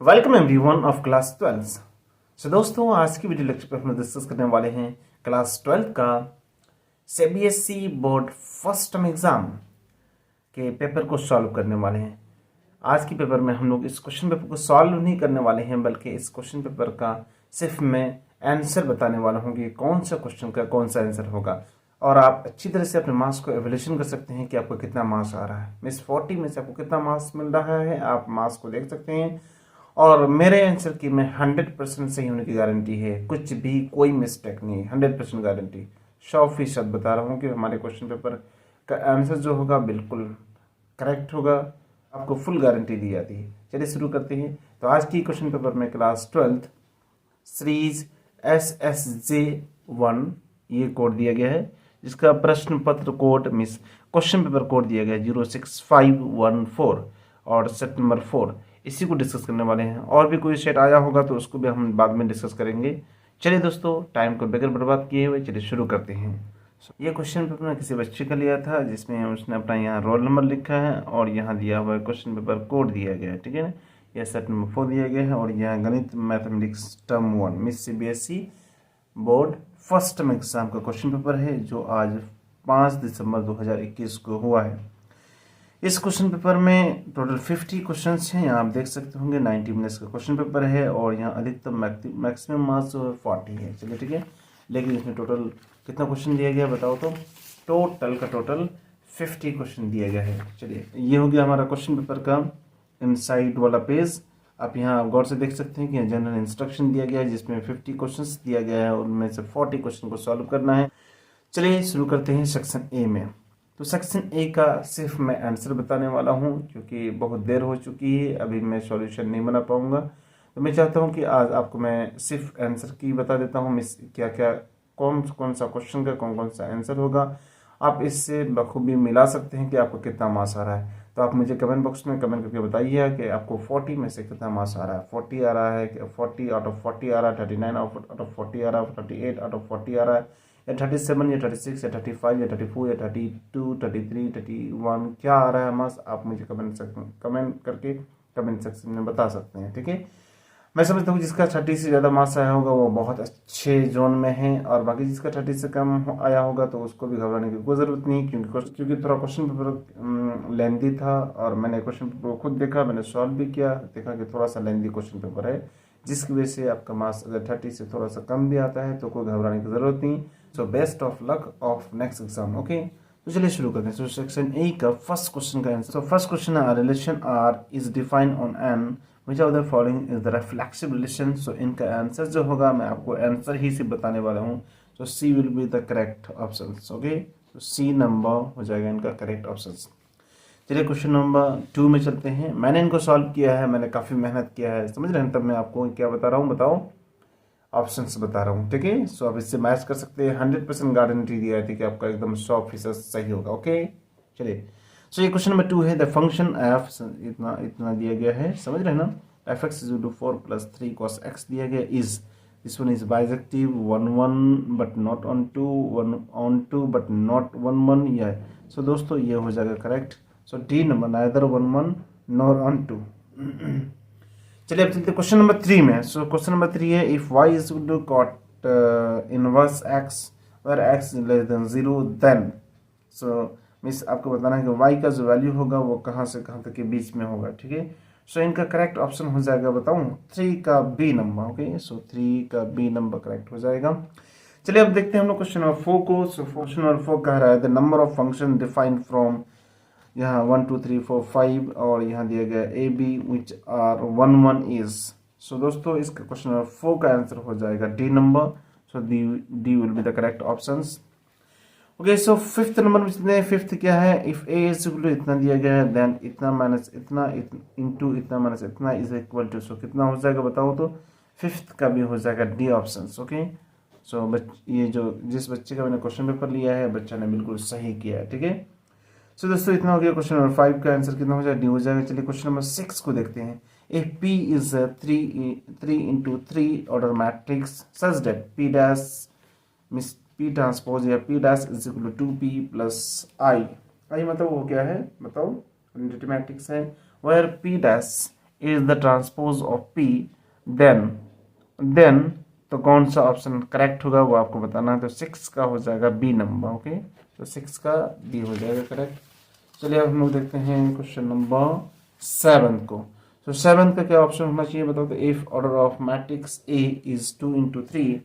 Welcome everyone of class 12। सो दोस्तों, आज की वीडियो लेक्चर पे हम लोग डिस्कस करने वाले हैं क्लास 12 का CBSE board first term exam के पेपर को सॉल्व करने वाले हैं। आज की पेपर में हम लोग इस क्वेश्चन पेपर को सॉल्व नहीं करने वाले हैं, बल्कि इस क्वेश्चन पेपर का सिर्फ मैं आंसर बताने वाला हूँ कि कौन सा क्वेश्चन का कौन सा आंसर होगा, और आप अच्छी तरह से अपने मार्क्स को एवेल्यूशन कर सकते हैं कि आपको कितना मार्क्स आ रहा है। मिस 40 में से आपको कितना मार्क्स मिल रहा है, आप मार्क्स को देख सकते हैं। और मेरे आंसर की में 100% सही होने की गारंटी है, कुछ भी कोई मिस्टेक नहीं, 100% गारंटी, 100% बता रहा हूँ कि हमारे क्वेश्चन पेपर का आंसर जो होगा बिल्कुल करेक्ट होगा, आपको फुल गारंटी दी जाती है। चलिए शुरू करते हैं। तो आज की क्वेश्चन पेपर में क्लास 12 सीरीज SSJ1 ये कोड दिया गया है, जिसका प्रश्न पत्र code means question paper code दिया गया है 06514 और सेट नंबर 4। इसी को डिस्कस करने वाले हैं। और भी कोई सेट आया होगा तो उसको भी हम बाद में डिस्कस करेंगे। चलिए दोस्तों, टाइम को बगैर बर्बाद किए हुए चलिए शुरू करते हैं। ये क्वेश्चन पेपर मैं किसी बच्चे का लिया था, जिसमें उसने अपना यहाँ रोल नंबर लिखा है और यहाँ दिया हुआ है क्वेश्चन पेपर कोड दिया गया है, ठीक है ना। यह सेट नंबर 4 दिया गया है और यहाँ गणित mathematics term 1 miss CBSE board first term exam का क्वेश्चन पेपर है, जो आज 5 दिसंबर 2021 को हुआ है। इस क्वेश्चन पेपर में टोटल 50 क्वेश्चंस हैं, यहाँ आप देख सकते होंगे। 90 मिनट्स का क्वेश्चन पेपर है और यहाँ अधिकतम मैक्सिमम मार्क्स 40 है। चलिए ठीक है, लेकिन इसमें टोटल कितना क्वेश्चन दिया गया बताओ तो। टोटल का टोटल 50 क्वेश्चन दिया गया है। चलिए, ये हो गया हमारा क्वेश्चन पेपर का इनसाइड वाला पेज। आप यहाँ गौर से देख सकते हैं कि जनरल इंस्ट्रक्शन दिया गया है, जिसमें 50 क्वेश्चन दिया गया है, उनमें से 40 क्वेश्चन को सॉल्व करना है। चलिए शुरू करते हैं सेक्शन ए में। तो सेक्शन ए का सिर्फ मैं आंसर बताने वाला हूँ, क्योंकि बहुत देर हो चुकी है, अभी मैं सॉल्यूशन नहीं बना पाऊँगा। तो मैं चाहता हूँ कि आज आपको मैं सिर्फ आंसर की बता देता हूँ, मिस क्या क्या कौन कौन सा क्वेश्चन का कौन कौन सा आंसर होगा। आप इससे बखूबी मिला सकते हैं कि आपको कितना मार्क्स आ रहा है। तो आप मुझे कमेंट बॉक्स में कमेंट करके बताइए कि आपको 40 में से कितना मार्क्स आ रहा है। 40 आ रहा है, 40 आउट ऑफ 40 आ रहा है, 39 आउट ऑफ 40 आ रहा है, 38 आउट ऑफ 40 आ रहा है, या 37 या 36 या 35 या 34 या 32 33 31 क्या आ रहा है मार्क्स, आप मुझे कमेंट करके कमेंट सेक्शन में बता सकते हैं, ठीक है। मैं समझता हूँ जिसका 30 से ज़्यादा मार्क्स आया होगा वो बहुत अच्छे जोन में है, और बाकी जिसका 30 से कम आया होगा तो उसको भी घबराने की कोई ज़रूरत नहीं, क्योंकि थोड़ा क्वेश्चन पेपर लेंदी था और मैंने क्वेश्चन पेपर को खुद देखा, मैंने सॉल्व भी किया, देखा कि थोड़ा सा लेंदी क्वेश्चन पेपर है, जिसकी वजह से आपका मार्क्स अगर 30 से थोड़ा सा कम भी आता है तो कोई घबराने की ज़रूरत नहीं। So best of luck of next exam, okay. तो चलिए शुरू करते हैं। सो सेक्शन ए का फर्स्ट क्वेश्चन का आंसर। फर्स्ट क्वेश्चन है, relation R is defined on N which of the following is the reflexive relation. So इनका answer जो होगा मैं आपको आंसर ही से बताने वाला हूँ। So C will be the correct option, okay. तो सी नंबर हो जाएगा इनका करेक्ट ऑप्शन। चलिए क्वेश्चन नंबर 2 में चलते हैं। मैंने इनको सॉल्व किया है, मैंने काफ़ी मेहनत किया है, समझ रहे हैं। तब मैं आपको क्या बता रहा हूँ, बताओ, ऑप्शंस बता रहा हूँ, ठीक है। सो आप इससे मैच कर सकते हैं। 100% गारंटी दिया है कि आपका एकदम 100% सही होगा, ओके। चलिए, सो ये क्वेश्चन नंबर 2 है, द फंक्शन एफ, इतना इतना दिया गया है, समझ रहे हैं ना। F x is to 4 + 3 cos x दिया गया, is this one is bijective 1 but not on 2, 1 on 2 but not 1 1 या। सो दोस्तों ये हो जाएगा correct. So D number, neither 1 1 nor on 2। चलिए अब चलते हैं क्वेश्चन नंबर 3 में। सो क्वेश्चन नंबर 3 है, if y is to cot inverse x where x is less than 0 then. So means आपको बताना है कि y का जो वैल्यू होगा वो कहाँ से कहाँ तक के बीच में होगा, ठीक है। सो इनका करेक्ट ऑप्शन हो जाएगा, बताऊँ, 3 का बी नंबर, ओके। सो 3 का बी नंबर करेक्ट हो जाएगा। चलिए अब देखते हैं हम लोग क्वेश्चन नंबर 4 को। सो क्वेश्चन नंबर 4 कह रहा है, the number of function defined from, यहाँ 1 2 3 4 5 और यहाँ दिया गया A B which are 1 1 is. So दोस्तों इसका क्वेश्चन नंबर 4 का आंसर हो जाएगा D number. So D will be the correct options, okay. So fifth number में जितने, फिफ्थ क्या है, if A is equal to इतना दिया गया है, देन इतना माइनस इतना इंटू इतना माइनस इतना इज इक्वल टू, सो कितना हो जाएगा बताओ तो। फिफ्थ का भी हो जाएगा डी ऑप्शंस, ओके। सो ये जो जिस बच्चे का मैंने क्वेश्चन पेपर लिया है, बच्चा ने बिल्कुल सही किया है, ठीक है। सो दोस्तों इतना हो गया। क्वेश्चन नंबर 5 का आंसर कितना हो जाएगा, डी हो जाएगा। चलिए क्वेश्चन नंबर 6 को देखते हैं। If P is 3 into 3 order matrix such that P dash means P transpose या P dash is equal to 2P plus I। I मतलब वो क्या है बताओ, मैट्रिक्स है, where P dash is the transpose of P, then तो कौन सा ऑप्शन करेक्ट होगा वो आपको बताना है। तो 6 का हो जाएगा बी नंबर। ओके, तो 6 का बी हो जाएगा करेक्ट। चलिए अब हम लोग देखते हैं क्वेश्चन नंबर 7 को। तो 7 का क्या ऑप्शन होना चाहिए बताओ। तो if order of matrix A is 2 into 3,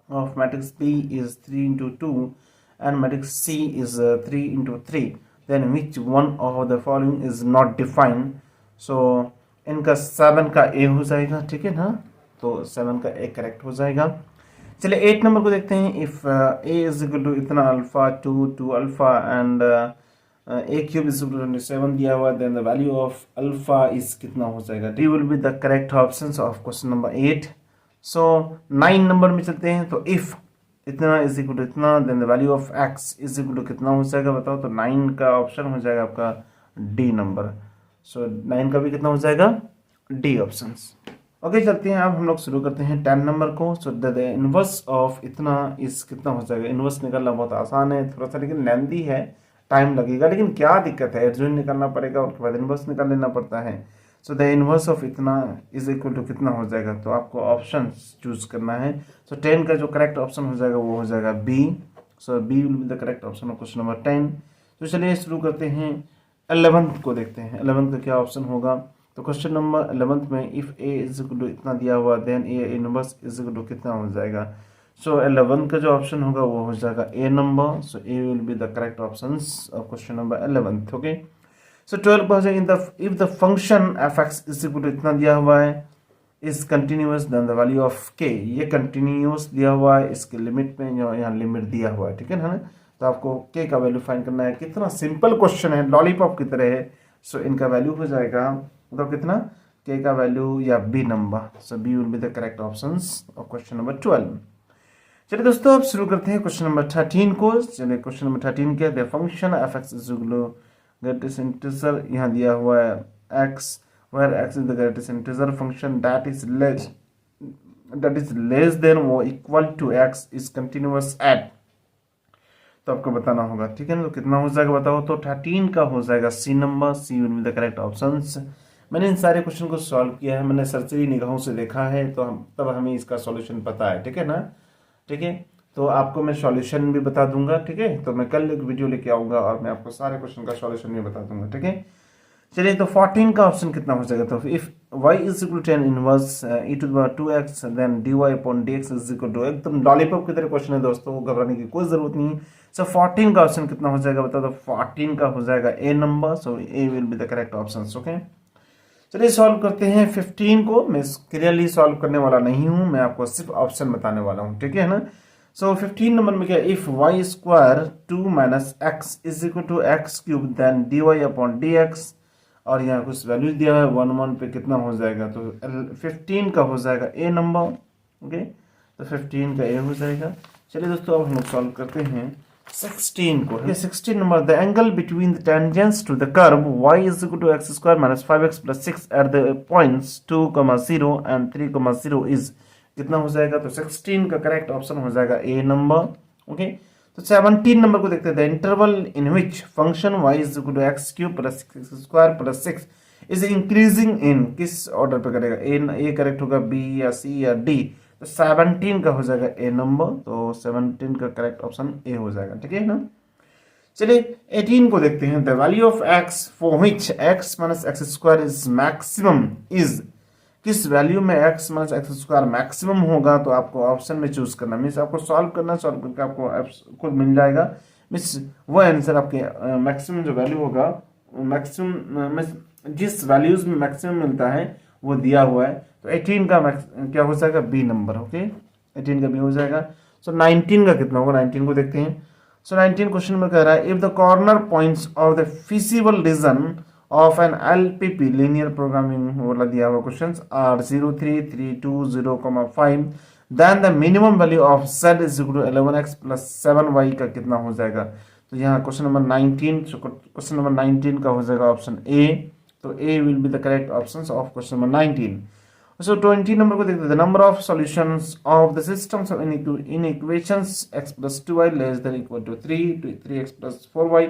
of matrix B is 3 into 2 and matrix C is 3 into 3, then which one of the following is not defined? So इनका 7 का A हो जाएगा, ठीक है ना। तो 7 का A करेक्ट हो जाएगा। चलिए 8 नंबर को देखते हैं। If A is equal to इतना alpha 2 alpha and A cube is equal to 27 दिया हुआ, then the value of alpha is कितना हो जाएगा। D will be the correct options of question number 8। So 9 नंबर में चलते हैं। तो इफ इतना इज इक्वल टू इतना, then the value of x is equal to कितना हो जाएगा बताओ। तो 9 का ऑप्शन हो जाएगा आपका डी नंबर। सो 9 का भी कितना हो जाएगा, डी ऑप्शंस। ओके, चलते हैं अब हम लोग शुरू करते हैं 10 नंबर को। सो द इनवर्स ऑफ इतना इस कितना हो जाएगा। इनवर्स निकालना बहुत आसान है, थोड़ा सा लेकिन लेंदी है, टाइम लगेगा, लेकिन क्या दिक्कत है, एडजॉइंट निकालना पड़ेगा, उसके बाद इनवर्स निकाल लेना पड़ता है। सो द इनवर्स ऑफ इतना इज इक्वल टू कितना हो जाएगा। तो आपको ऑप्शन चूज करना है। सो 10 का जो करेक्ट ऑप्शन हो जाएगा वो हो जाएगा B. So B will be the correct option of question number 10। तो चलिए शुरू करते हैं 11th को देखते हैं। 11th का क्या ऑप्शन होगा। तो क्वेश्चन नंबर 11th में if A is equal to इतना दिया हुआ, then A inverse is equal to कितना हो जाएगा। सो 11 का जो ऑप्शन होगा वो हो जाएगा A number. So A will be the correct options of question number 11th। Okay, so 12 पर in the if the function F x is equal to इतना दिया हुआ है is continuous, then the value of K, ये continuous दिया हुआ है, इसके लिमिट में जो यहाँ लिमिट दिया हुआ है, ठीक है ना। तो आपको के का वैल्यू फाइंड करना है। कितना सिंपल क्वेश्चन है, लॉलीपॉप की तरह है। सो इनका वैल्यू हो जाएगा तो कितना, के का वैल्यू या B number. So B will be the correct options of question number 12। चलिए दोस्तों अब शुरू करते हैं क्वेश्चन नंबर 13 को। चलिए क्वेश्चन नंबर 13 क्या है। Function F x is equal to greatest integer, यहाँ दिया हुआ है x, where x is the greatest integer function that is less than or equal to x is continuous at। तो आपको बताना होगा, ठीक है ना। तो कितना हो जाएगा बताओ। तो 13 का हो जाएगा C number. C will be the correct options. मैंने इन सारे क्वेश्चन को सॉल्व किया है, मैंने सरसरी निगाहों से देखा है, तो तब हमें इसका सॉल्यूशन पता है, ठीक है ना। ठीक है, तो आपको मैं सॉल्यूशन भी बता दूंगा, ठीक है। तो मैं कल एक वीडियो लेके आऊंगा और मैं आपको सारे क्वेश्चन का सॉल्यूशन भी बता दूंगा, ठीक है। चलिए तो 14 का ऑप्शन कितना हो जाएगा। तो if y is equal to 10 inverse e to the power 2x then dy upon dx is equal to, एकदम लॉलीपॉप की तरह क्वेश्चन है दोस्तों, घबराने की कोई जरूरत नहीं है। सो 14 का ऑप्शन कितना हो जाएगा बताओ। तो 14 का हो जाएगा A number. So A will be the correct option. Okay, चलिए सॉल्व करते हैं 15 को। मैं क्लियरली सॉल्व करने वाला नहीं हूं, मैं आपको सिर्फ ऑप्शन बताने वाला हूं, ठीक है ना। सो 15 नंबर में क्या, if y square 2 minus x is equal to x cube then dy upon dx, और यहाँ कुछ वैल्यू दिया है 1 पे कितना हो जाएगा। तो 15 का हो जाएगा ए नंबर। ओके, तो 15 का ए हो जाएगा। चलिए दोस्तों अब हम लोग सॉल्व करते हैं 16 को। 16 number, the angle between the tangents to the curve y is equal to x square minus 5x plus 6 at the points 2,0 and 3,0 is कितना हो जाएगा। तो 16 का करेक्ट ऑप्शन हो जाएगा ए नंबर। ओके, तो 17 नंबर को देखते हैं। The interval in which function y is equal to x cube plus x square plus 6 is increasing in, किस ऑर्डर पे करेगा। ए करेक्ट होगा, बी या सी या डी। तो 17 का हो जाएगा ए नंबर। तो 17 का करेक्ट ऑप्शन ए हो जाएगा, ठीक है ना। चलिए 18 को देखते हैं। The value of x for which x minus X square is maximum is, किस वैल्यू में x minus X square maximum होगा। तो आपको ऑप्शन में चूज करना, मीन्स आपको सॉल्व करना, सॉल्व करके आपको खुद मिल जाएगा, मीन्स वो आंसर आपके मैक्सिमम जो वैल्यू होगा, मैक्सिमम जिस वैल्यूज में मैक्सिमम मिलता है वो दिया हुआ है। तो 18 का क्या हो जाएगा, बी नंबर। ओके, 18 का बी हो जाएगा। सो 19 का कितना होगा, 19 को देखते हैं। सो 19 क्वेश्चन में कह रहा है, if the corner points of the feasible region of an LPP linear programming वाला दिया हुआ questions are 0, 3, 3, 2, 0,5 then the minimum value of z is equal to 11x plus 7y का कितना हो जाएगा। तो यहाँ क्वेश्चन नंबर 19, क्वेश्चन नंबर 19 का हो जाएगा ऑप्शन ए। तो A will be the correct options of question number 19। So 20 number को देखते हैं। The number of solutions of the systems in equations x plus 2y less than equal to 3 to 3x plus 4y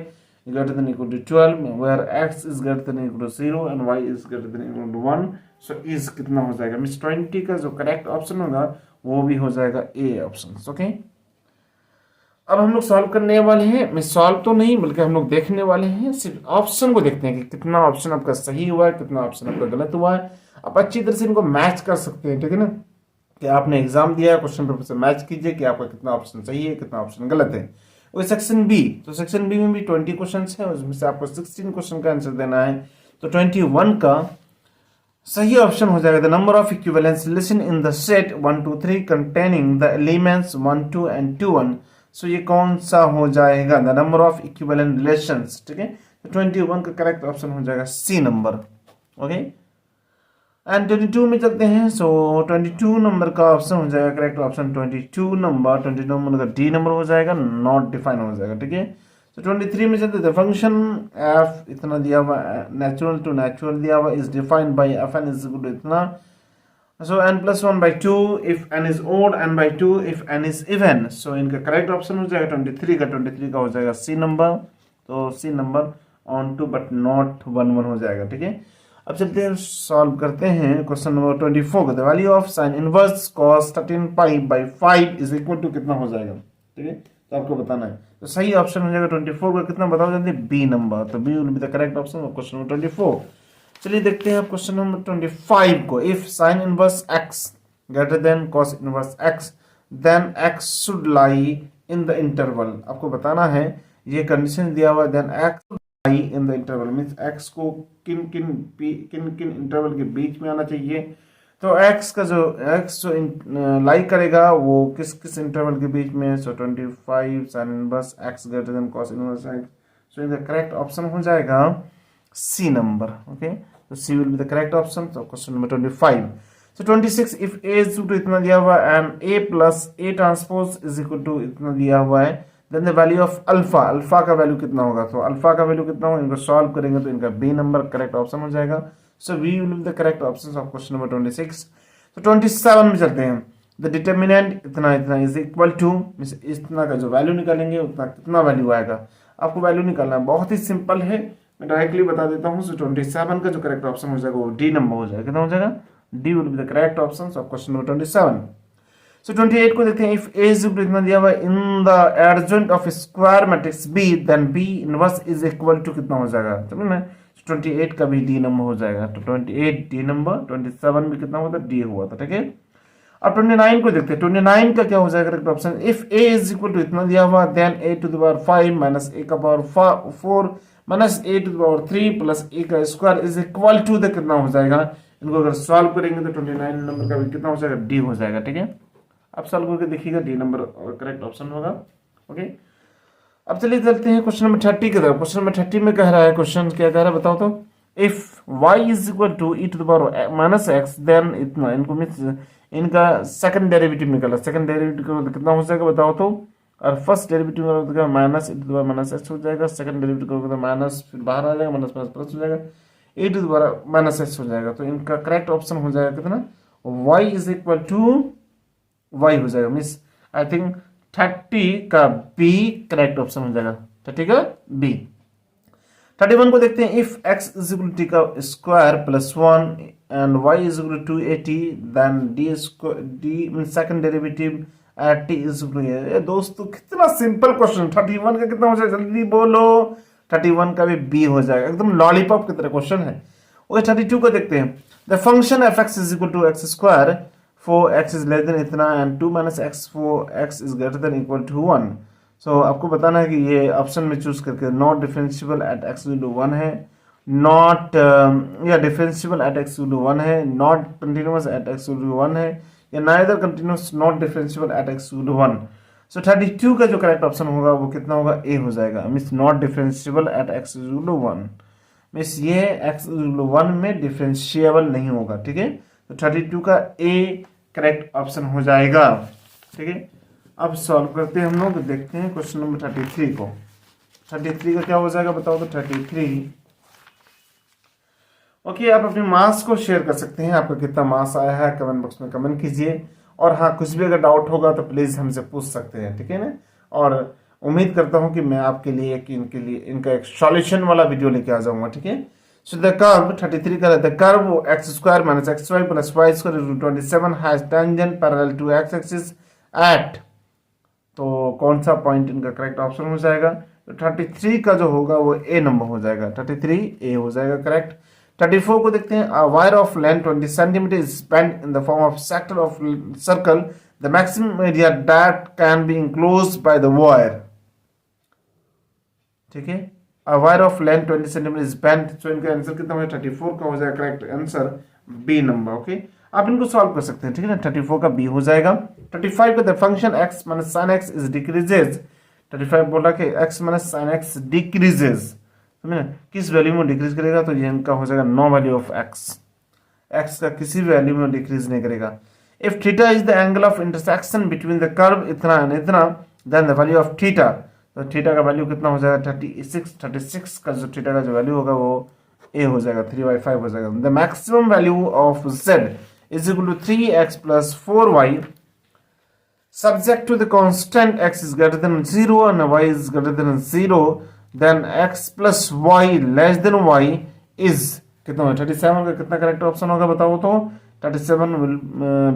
greater than equal to 12, where x is greater than equal to 0 and y is greater than equal to 1. So is कितना हो जाएगा means 20 का जो correct option होगा वो भी हो जाएगा ए ऑप्शन. ओके, अब हम लोग सॉल्व करने वाले हैं. मैं सॉल्व तो नहीं बल्कि हम लोग देखने वाले हैं, सिर्फ ऑप्शन को देखते हैं कि कितना ऑप्शन आपका सही हुआ है, कितना ऑप्शन आपका गलत हुआ है. आप अच्छी तरह से इनको मैच कर सकते हैं. ठीक है ना, कि आपने एग्जाम दिया है, क्वेश्चन पेपर से मैच कीजिए कि आपका कितना ऑप्शन सही है, कितना ऑप्शन गलत है. वो सेक्शन बी, तो सेक्शन बी में भी 20 क्वेश्चन है, उसमें से आपको 16 क्वेश्चन का आंसर देना है. तो 21 का सही ऑप्शन हो जाएगा the number of equivalence relation in the set 1 2 3 containing the elements 1 2 and 2 1. सो ये कौन सा हो जाएगा, the number of equivalent relations. ठीक है, तो 21 का करेक्ट ऑप्शन हो जाएगा सी नंबर. ओके, एंड 22 में चलते हैं. सो 22 नंबर का ऑप्शन हो जाएगा करेक्ट ऑप्शन 22 नंबर का डी नंबर हो जाएगा, नॉट डिफाइन हो जाएगा. ठीक है, तो 23 में चलते हैं फंक्शन एफ इतना दिया हुआ नेचुरल टू नेचुरल दिया हुआ is defined by f n is equal to इतना. So n plus 1 by 2 if n is odd, n by 2 if n is even. So इनका करेक्ट ऑप्शन हो जाएगा 23 का हो जाएगा सी नंबर. तो C number onto but not 1 1 हो जाएगा. ठीक है, अब चलते हैं सॉल्व करते हैं क्वेश्चन नंबर 24 का. The value of sine inverse cos 13 pi by 5 is equal to कितना हो जाएगा. ठीक है, तो आपको बताना है. तो सही ऑप्शन हो जाएगा 24 का कितना बताओ जल्दी, बी नंबर. तो B will be the correct option of question number 24. चलिए देखते हैं क्वेश्चन नंबर 25 को. If sine inverse x greater than cos inverse x then x should lie in the interval. आपको बताना है ये कंडीशन दिया हुआ, then x lie in the interval means x को किन किन इंटरवल के बीच में आना चाहिए. तो x जो लाई करेगा वो किस किस इंटरवल के बीच में. So 25 sine inverse x greater than cos inverse x. So इनका करेक्ट ऑप्शन हो जाएगा सी नंबर. ओके, तो C will be the correct option. तो question number 25. So 26 if a is equal to इतना दिया हुआ है and a plus a transpose is equal to इतना दिया हुआ है, then the value of alpha का वैल्यू कितना होगा. तो अल्फा का वैल्यू कितना होगा, इनको सॉल्व करेंगे तो इनका बी नंबर करेक्ट ऑप्शन हो जाएगा. So we will be the correct option of question number 26. तो 27 में चलते हैं. द डिटर्मिनेंट इतना इज इक्वल टू इतना का जो वैल्यू निकालेंगे उतना कितना वैल्यू आएगा. आपको वैल्यू निकालना है, बहुत ही सिंपल है, मैं डायरेक्टली बता देता हूँ. सो 27 का जो करेक्ट ऑप्शन हो जाएगा वो डी नंबर हो जाएगा. कितना हो जाएगा, D will be the correct option of question number 27. So 28 को देखते हैं. If A is equal to इतना दिया हुआ in the adjoint of square matrix B then B inverse is equal to कितना हो जाएगा. समझ में, 28 का भी डी नंबर हो जाएगा. तो 28 डी नंबर, 27 भी कितना हुआ था, डी हुआ था. ठीक है, अब 29 को देखते हैं. 29 का क्या हो जाएगा correct option. If A is equal to इतना दिया हुआ then a to the power 5 minus a का power 4 minus a to the power 3 plus a का square is equal to the कितना हो जाएगा. इनको अगर सॉल्व करेंगे तो 29 नंबर का भी कितना हो जाएगा, डी हो जाएगा. ठीक है, अब सॉल्व करके देखिएगा डी नंबर करेक्ट ऑप्शन होगा. ओके, अब चलिए चलते हैं क्वेश्चन नंबर 30 की तरफ. क्वेश्चन नंबर 30 में कह रहा है, क्वेश्चन क्या कह रहा है बताओ तो. If y is equal to e to the power minus x then इतना, इनको मींस इनका सेकंड डेरिवेटिव निकाला. सेकंड डेरिवेटिव कितना हो जाएगा बताओ तो. और फर्स्ट डेरिवेटिव का minus e to the power minus x हो जाएगा. सेकंड डेरिवेटिव का माइनस फिर बाहर आ जाएगा, माइनस प्लस प्लस हो जाएगा, e to the power minus x हो जाएगा. तो इनका करेक्ट ऑप्शन हो जाएगा कितना, y is equal to y हो जाएगा. मींस आई थिंक 30 का बी करेक्ट ऑप्शन हो जाएगा. 30 का बी. 31 को देखते हैं. If x is equal to का square plus 1 and y is equal to 280 then d mean second derivative at t is equal to. दोस्तों कितना सिंपल क्वेश्चन. 31 का कितना हो जाएगा जल्दी बोलो. 31 का भी बी हो जाएगा, एकदम लॉलीपॉप की तरह क्वेश्चन है. ओके, 32 को देखते हैं. The function F x is equal to x square for x is less than इतना and 2 minus X for x is greater than equal to 1. So आपको बताना है कि ये ऑप्शन में चूज करके not differentiable at x equal to 1 है, not या differentiable at x equal to 1 है, not continuous at x equal to 1 है, या neither continuous not differentiable at x equal to 1. So 32 का जो करेक्ट ऑप्शन होगा वो कितना होगा, ए हो जाएगा. Means not differentiable at x equal to 1. Means ये x इक्वल टू 1 में डिफरेंशिएबल नहीं होगा. ठीक है, तो 32 का ए करेक्ट ऑप्शन हो जाएगा. ठीक है, अब सॉल्व करते हैं हम लोग. देखते हैं क्वेश्चन नंबर 33 को. 33 का क्या हो जाएगा बताओ तो. 33 ओके, आप अपने मार्क्स को शेयर कर सकते हैं. आपका कितना मार्क्स आया है कमेंट बॉक्स में कमेंट कीजिए. और हाँ, कुछ भी अगर डाउट होगा तो प्लीज हमसे पूछ सकते हैं. ठीक है ना, और उम्मीद करता हूं कि मैं आपके लिए इनका एक सॉल्यूशन वाला वीडियो लेके आ जाऊंगा, ठीक है। सो द कर्व 33 का the curve x square minus x y plus y square is 27 has tangent parallel to x axis at, तो कौन सा पॉइंट इनका करेक्ट ऑप्शन हो जाएगा? तो 33 का जो होगा वो ए नंबर हो जाएगा, 33 ए हो जाएगा करेक्ट। 34 को देखते हैं। Wire of length 20 centimetre is spend in the form of sector of circle, the maximum area that can be enclosed by the wire, ठीक है। Wire of length 20 centimetre is spend, so इनका answer कितना है? 34 का हो जाएगा correct answer B number, okay. आप इनको सॉल्व कर सकते हैं, ठीक है ना। 34 का बी हो जाएगा। 35 का the function x minus sin x is decreases, 35 बोल रहा है कि x minus sin x decreases, समझे ना, किस वैल्यू में डिक्रीज करेगा? तो ये इनका हो जाएगा नो वैल्यू ऑफ x का किसी भी वैल्यू में डिक्रीज नहीं करेगा। If theta is the angle of intersection between the curve इतना एंड इतना, then the value of theta, तो थीटा का वैल्यू कितना हो जाएगा? 36 का जो थीटा का जो वैल्यू होगा वो ए हो जाएगा, 3/5 हो जाएगा। The maximum value of z is equal to 3x plus 4y subject to the constant x is greater than 0 and y is greater than 0, then x plus y less than y is कितना होगा? 37 का कितना correct option होगा बताओ तो? 37 will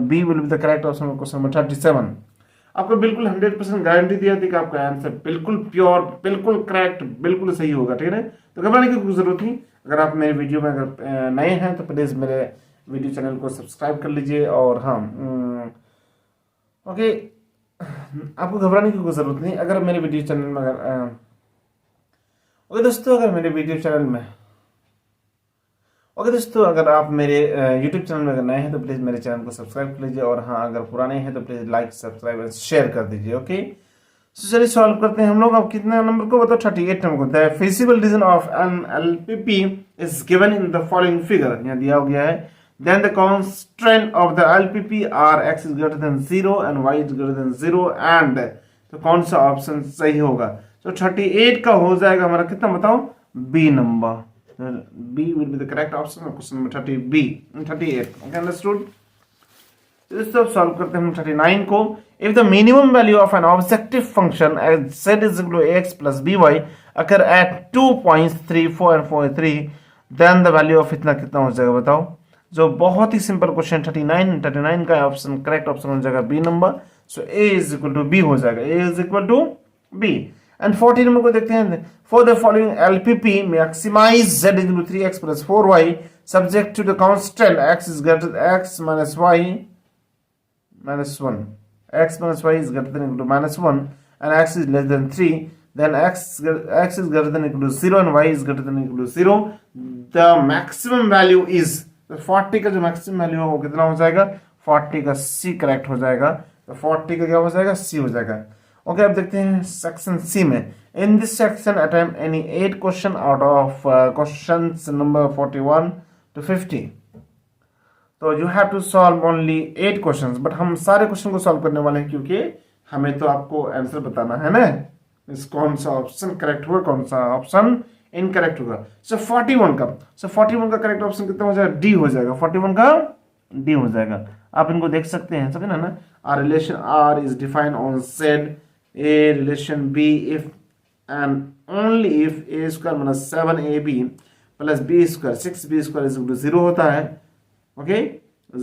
B will be the correct option of question number 37। आपको बिल्कुल 100% guarantee दिया थी कि आपका आंसर बिल्कुल प्योर, बिल्कुल करेक्ट, बिल्कुल सही होगा, ठीक है। तो घबराने की कोई जरूरत नहीं। अगर आप मेरे वीडियो में अगर नए हैं तो प्लीज मेरे वीडियो चैनल को सब्सक्राइब कर लीजिए। और हाँ ओके, आपको घबराने की कोई जरूरत नहीं। अगर मेरे वीडियो चैनल में अगर आप मेरे यूट्यूब चैनल में अगर नए हैं तो प्लीज मेरे चैनल को सब्सक्राइब कर लीजिए। और हाँ, अगर पुराने हैं तो please like, subscribe and share कर दीजिए, ओके। चलिए सॉल्व करते हैं हम लोग। अब कितना नंबर को बताओ? 38 नंबर को। The feasible region of an LPP is given in the following figure, यहाँ दिया गया है। Then the constraint of the LPP are x is greater than 0 and y is greater than 0 and, तो कौन सा ऑप्शन सही होगा? तो 38 का हो जाएगा हमारा कितना बताओ? B number, B will be the correct option of question number 38, okay, understood? इस सब सॉल्व करते हैं हम 39 को। If the minimum value of an objective function as z is equal to ax plus by occur at 2 points 3, 4 and 4, 3, then the value of इतना कितना हो जाएगा बताओ? जो बहुत ही सिंपल क्वेश्चन 39 का ऑप्शन करेक्ट ऑप्शन हो जाएगा B number. So A is equal to B हो जाएगा, A is equal to B. And 40 number को देखते हैं। For the following LPP maximize z is equal to 3x plus 4y subject to the constant x is greater x minus y minus 1, x minus y is greater than equal to minus 1 and x is less than 3, then x is greater than equal to 0 and y is greater than equal to 0, the maximum value is, तो 40 का जो maximum value होगा वो कितना हो जाएगा? 40 का C correct हो जाएगा। तो 40 का क्या हो जाएगा? सी हो जाएगा, ओके। अब देखते हैं सेक्शन सी में। In this section attempt any 8 question out of questions number 41 to 50, तो you have to solve only 8 questions, but हम सारे क्वेश्चन को सॉल्व करने वाले हैं क्योंकि हमें तो आपको आंसर बताना है ना, इस कौन सा ऑप्शन करेक्ट हुआ, कौन सा ऑप्शन इनकरेक्ट होगा। सो 41 का करेक्ट ऑप्शन कितना हो जाएगा? डी हो जाएगा, 41 का डी हो जाएगा। आप इनको देख सकते हैं, समझे ना। R relation R is defined on said a relation b if and only if a square minus 7ab plus b square 6b square is equal to 0 होता है, ओके,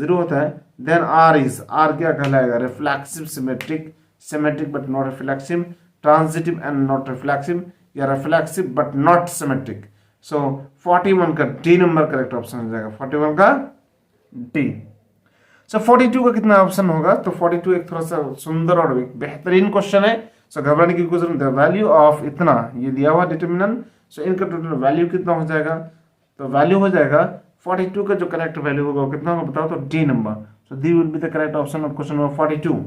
0 होता है। देन आर क्या कहलाएगा? Reflexive, symmetric but not reflexive, transitive and not reflexive, या reflexive but not symmetric. सो 41 का D number correct option हो जाएगा, 41 का डी। सो 42 का कितना ऑप्शन होगा? तो 42 एक थोड़ा सा सुंदर और बेहतरीन क्वेश्चन है। सो घबराने की कोई जरूरत नहीं। वैल्यू ऑफ इतना ये दिया हुआ डिटरमिनेंट, सो इनका टोटल वैल्यू कितना हो जाएगा? तो वैल्यू हो जाएगा 42 का जो करेक्ट वैल्यू होगा वो कितना होगा बताओ? तो D number. So D will be the correct option of question number 42,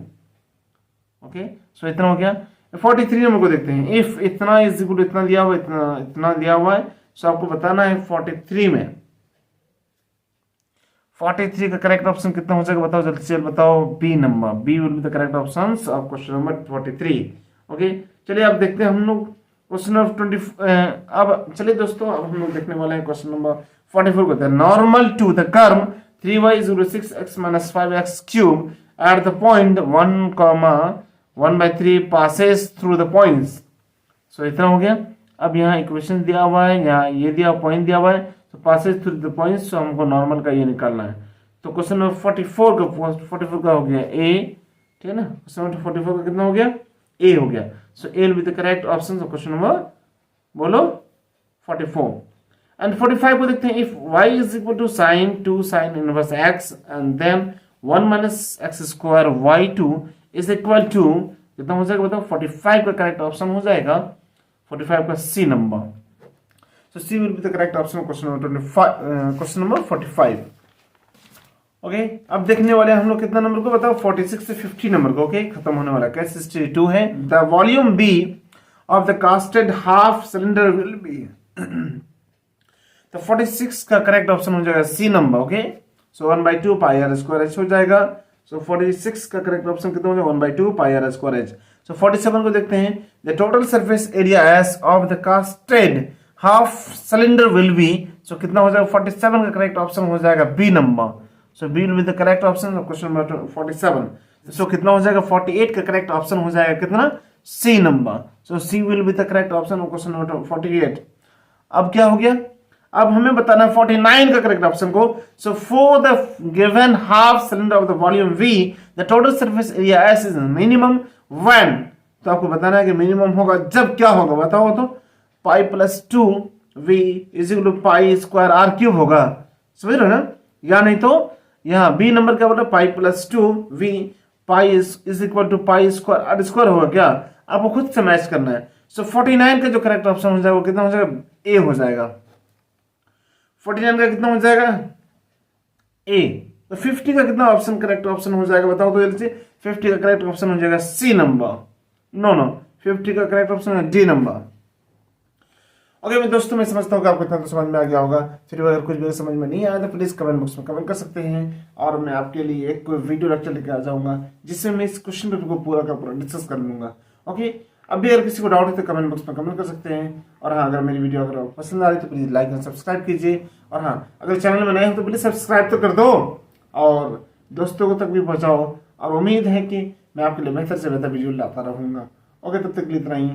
okay. So इतना हो गया। 43 नंबर को देखते हैं। इफ इतना इज इक्वल टू इतना दिया हुआ, इतना दिया हुआ है, सो आपको बताना है 43 में 43 का करेक्ट ऑप्शन कितना हो जाएगा बताओ जल्दी से बताओ? B number, B will be the correct option of question number 43, okay. चलिए अब देखते हैं हम लोग क्वेश्चन नंबर 20। अब चलिए दोस्तों, अब हम लोग देखने वाले हैं क्वेश्चन नंबर 44 को। Normal to the curve 3y is equal to 6x minus 5x cube at the point 1, 1/3 passes through the points सो इतना हो गया। अब यहाँ इक्वेशन दिया हुआ है, यहाँ ये दिया पॉइंट दिया हुआ है, तो पासेज थ्रू द पॉइंट्स, तो हमको नॉर्मल का ये निकालना है। तो क्वेश्चन नंबर 44 का हो गया ए, ठीक है ना। क्वेश्चन नंबर 44 का कितना हो गया, ए हो गया। So A will be the correct option of question number बोलो 44। एंड 45 को देखते हैं। If y is equal to sine 2 sine inverse x and then 1 minus X square y2 is equal to कितना हो जाएगा बताओ। 45 का करेक्ट ऑप्शन हो जाएगा 45 का C number. So C will be the correct option question number 25, question number 45। Okay, अब देखने वाले हम लोग कितना नंबर को बताओ, 46 से 50 नंबर को। ओके, खत्म होने वाला केस 62 है। The volume B of the casted half cylinder will be, तो 46 का करेक्ट ऑप्शन हो जाएगा C number. Okay, so 1/2 pi are square h हो जाएगा। सो 46 का करेक्ट ऑप्शन कितना हो जाएगा 1/2 pi are square H. So 47 को देखते हैं। The total surface area S of the casted half cylinder will be, so कितना हो जाएगा 47 का करेक्ट ऑप्शन हो जाएगा B number. So B will be the correct option of question number 47। सो कितना हो जाएगा 48 का करेक्ट ऑप्शन हो जाएगा कितना, C number. So C will be the correct option of question number 48। अब क्या हो गया, अब हमें बताना है 49 का करेक्ट ऑप्शन को। So for the given half cylinder of the volume we the total surface area S is minimum when, तो आपको बताना है कि मिनिमम होगा जब क्या होगा बताओ तो, pi plus 2 V is equal to pi square r cube होगा, समझ रहे हो ना। या नहीं तो यहाँ बी नंबर क्या बोला, pi plus 2 V pi is equal to pi square r square होगा क्या, आपको खुद से मैच करना है। सो 49 का जो करेक्ट ऑप्शन हो जाएगा वो कितना हो जाएगा, ए हो जाएगा। 49 का कितना हो जाएगा, ए। तो 50 का कितना ऑप्शन करेक्ट ऑप्शन हो जाएगा बताओ तो जल्दी से। 50 का करेक्ट ऑप्शन हो जाएगा सी नंबर। नो 50 का करेक्ट ऑप्शन है डी नंबर। ओके मैं दोस्तों, मैं समझता हूँ कि आपको इतना तो समझ में आ गया होगा। फिर अगर कुछ भी समझ में नहीं आया तो प्लीज कमेंट बॉक्स में कमेंट कर सकते हैं, और मैं आपके लिए एक वीडियो लेक्चर लेकर आ जाऊंगा जिससे मैं इस क्वेश्चन पेपर को पूरा का पूरा डिस्कस कर लूंगा। ओके, अभी अगर किसी को डाउट है तो कमेंट बॉक्स में कमेंट कर सकते हैं। और हाँ, अगर मेरी वीडियो अगर आपको पसंद आ रही है तो प्लीज लाइक और सब्सक्राइब कीजिए। और हाँ, अगर चैनल में नए हो तो प्लीज सब्सक्राइब तो कर दो और दोस्तों को तक भी पहुंचाओ। और उम्मीद है कि मैं आपके लिए बेहतर से बेहतर वीडियो लाता रहूंगा। ओके, तब तक के लिए इतना ही।